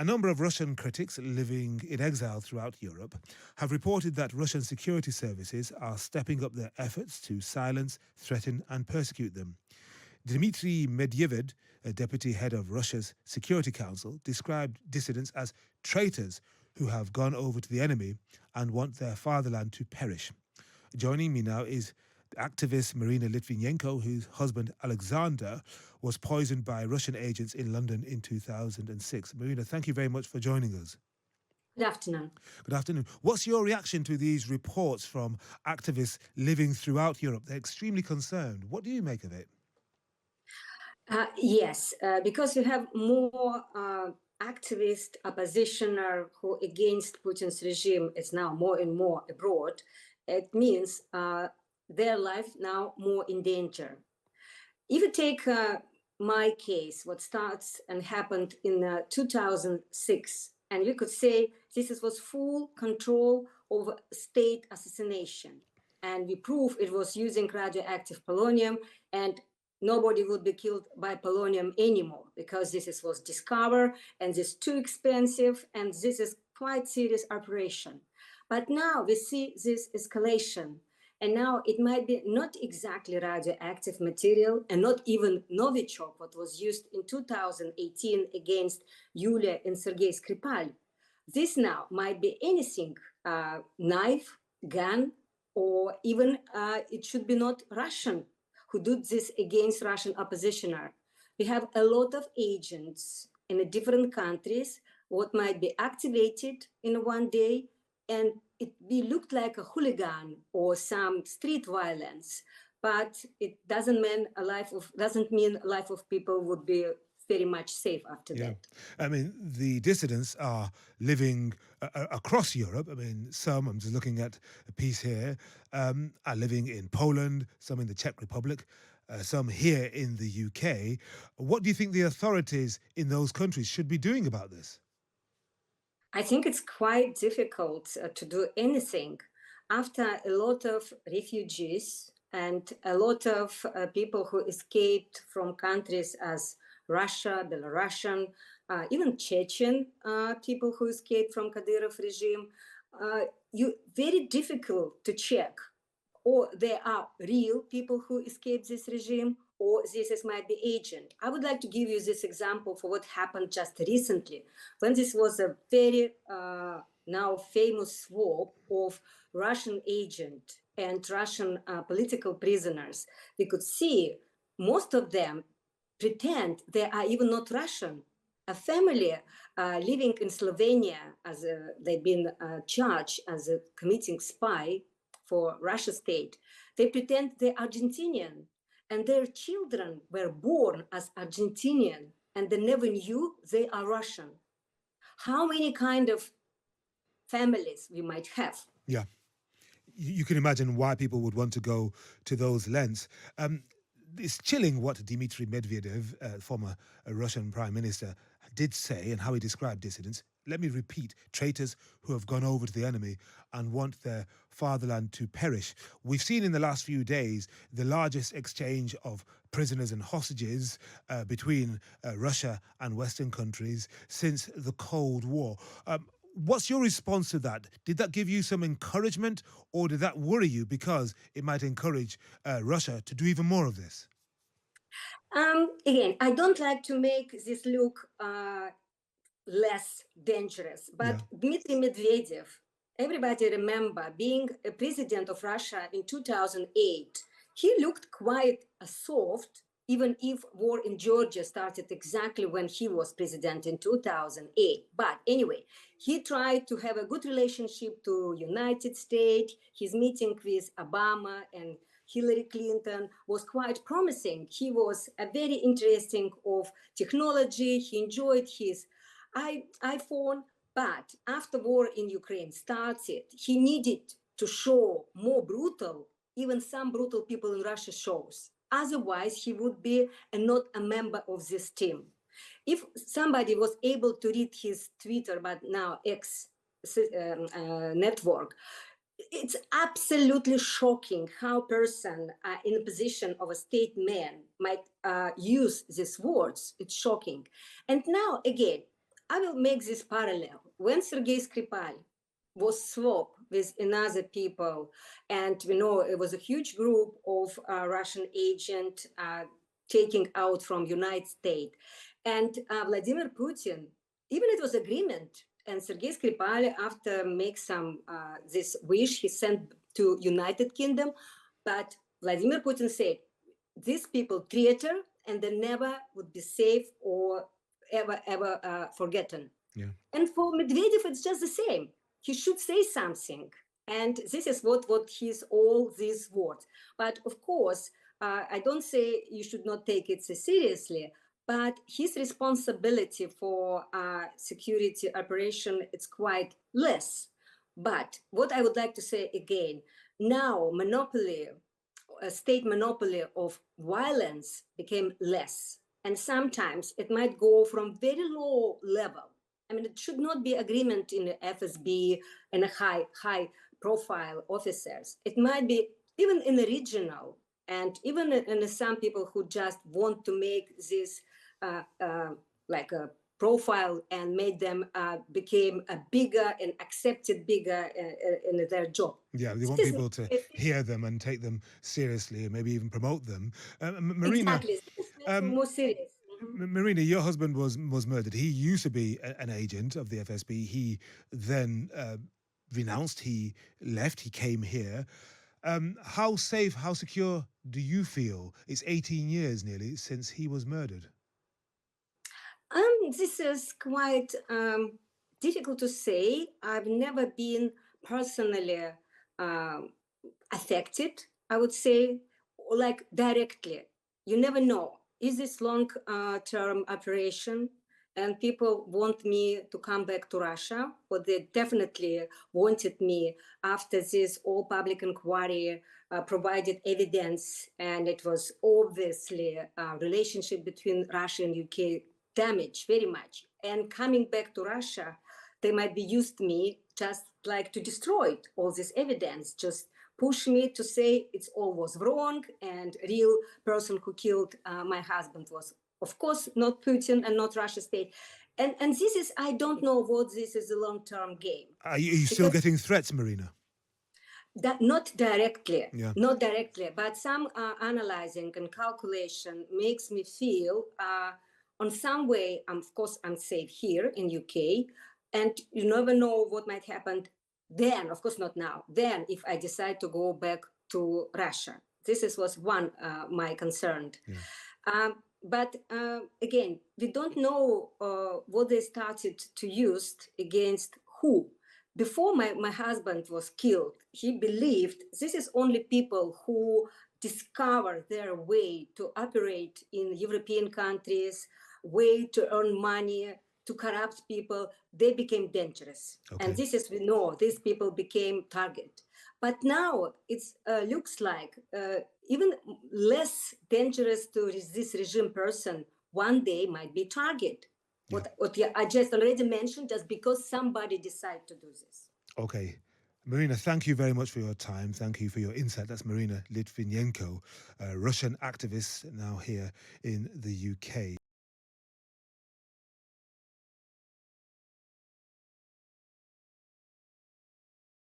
A number of Russian critics living in exile throughout Europe have reported that Russian security services are stepping up their efforts to silence, threaten, and persecute them. Dmitry Medvedev, a deputy head of Russia's Security Council, described dissidents as traitors who have gone over to the enemy and want their fatherland to perish. Joining me now is activist Marina Litvinenko, whose husband Alexander was poisoned by Russian agents in London in 2006. Marina, thank you very much for joining us. Good afternoon. Good afternoon. What's your reaction to these reports from activists living throughout Europe? They're extremely concerned. What do you make of it? Yes, because you have more activist oppositioner who against Putin's regime is now more and more abroad. It means their life now more in danger. If you take my case, what starts and happened in 2006, and we could say this was full control over state assassination. And we prove it was using radioactive polonium, and nobody would be killed by polonium anymore because this was discovered and this is too expensive and this is quite serious operation. But now we see this escalation, and now it might be not exactly radioactive material and not even Novichok, what was used in 2018 against Yulia and Sergei Skripal. This now might be anything, knife, gun, or even it should be not Russian who did this against Russian oppositioner. We have a lot of agents in different countries what might be activated in one day, and it looked like a hooligan or some street violence, but it doesn't mean life of people would be very much safe after that. I mean, the dissidents are living across Europe. I mean, some, I'm just looking at a piece here, are living in Poland, some in the Czech Republic, some here in the UK. What do you think the authorities in those countries should be doing about this? I think it's quite difficult to do anything after a lot of refugees and a lot of people who escaped from countries as Russia, Belarusian, even Chechen people who escaped from Kadyrov regime. Very difficult to check, or there are real people who escaped this regime, or this might be agent. I would like to give you this example for what happened just recently, when this was a very now famous swap of Russian agent and Russian political prisoners. We could see most of them pretend they are even not Russian. A family living in Slovenia, as they've been charged as committing spy for Russia state, they pretend they're Argentinian, and their children were born as Argentinian, and they never knew they are Russian. How many kind of families we might have? Yeah, you can imagine why people would want to go to those lengths. It's chilling what Dmitry Medvedev, former Russian prime minister, did say and how he described dissidents. Let me repeat: traitors who have gone over to the enemy and want their fatherland to perish. We've seen in the last few days the largest exchange of prisoners and hostages between Russia and Western countries since the Cold War. What's your response to that? Did that give you some encouragement, or did that worry you because it might encourage Russia to do even more of this? Again, I don't like to make this look less dangerous, but Dmitry Medvedev, everybody remember being a president of Russia in 2008, he looked quite soft, even if war in Georgia started exactly when he was president in 2008. But anyway, he tried to have a good relationship to United States. His meeting with Obama and Hillary Clinton was quite promising. He was a very interesting of technology. He enjoyed his iPhone, but after war in Ukraine started, he needed to show more brutal, even some brutal people in Russia shows. Otherwise, he would be not a member of this team. If somebody was able to read his Twitter, but now X network, it's absolutely shocking how a person in a position of a state man might use these words. It's shocking. And now, again, I will make this parallel. When Sergei Skripal was swapped with another people, and we know it was a huge group of Russian agent taking out from United States, and Vladimir Putin, even it was agreement, and Sergei Skripal, after make some this wish, he sent to United Kingdom, but Vladimir Putin said, these people traitor, and they never would be safe or ever forgotten. Yeah. And for Medvedev, it's just the same. He should say something. And this is what his all these words. But of course, I don't say you should not take it so seriously, but his responsibility for security operation is quite less. But what I would like to say again, now monopoly, a state monopoly of violence became less. And sometimes it might go from very low level. I mean, it should not be agreement in the FSB and a high profile officers. It might be even in the regional, and even in some people who just want to make this like a profile and made them became a bigger and accepted bigger in their job. Yeah, they want people to hear them and take them seriously and maybe even promote them. Marina, Exactly. It's more serious. Marina, your husband was murdered. He used to be an agent of the FSB. He then renounced. He left. He came here. How safe, how secure do you feel? It's 18 years nearly since he was murdered. This is quite difficult to say. I've never been personally affected, I would say, like directly. You never know. Is this long-term operation? And people want me to come back to Russia, but they definitely wanted me after this all public inquiry provided evidence, and it was obviously a relationship between Russia and UK damaged very much. And coming back to Russia, they might be used me just like to destroy all this evidence, just push me to say it's all was wrong, and real person who killed my husband was, of course, not Putin and not Russia state. And this is, I don't know what this is a long-term game. Are you still getting threats, Marina? That not directly, Yeah. not directly, but some analyzing and calculation makes me feel on some way, of course, I'm safe here in UK, and you never know what might happen then, of course, not now, then if I decide to go back to Russia. This was one my concern. Yeah. But again, we don't know what they started to use against who. Before my husband was killed, he believed this is only people who discover their way to operate in European countries, way to earn money, to corrupt people. They became dangerous. Okay. And this is, we know, these people became target. But now it looks like even less dangerous to this regime person one day might be target. Yeah. What I just already mentioned, just because somebody decided to do this. Okay. Marina, thank you very much for your time. Thank you for your insight. That's Marina Litvinenko, a Russian activist now here in the UK.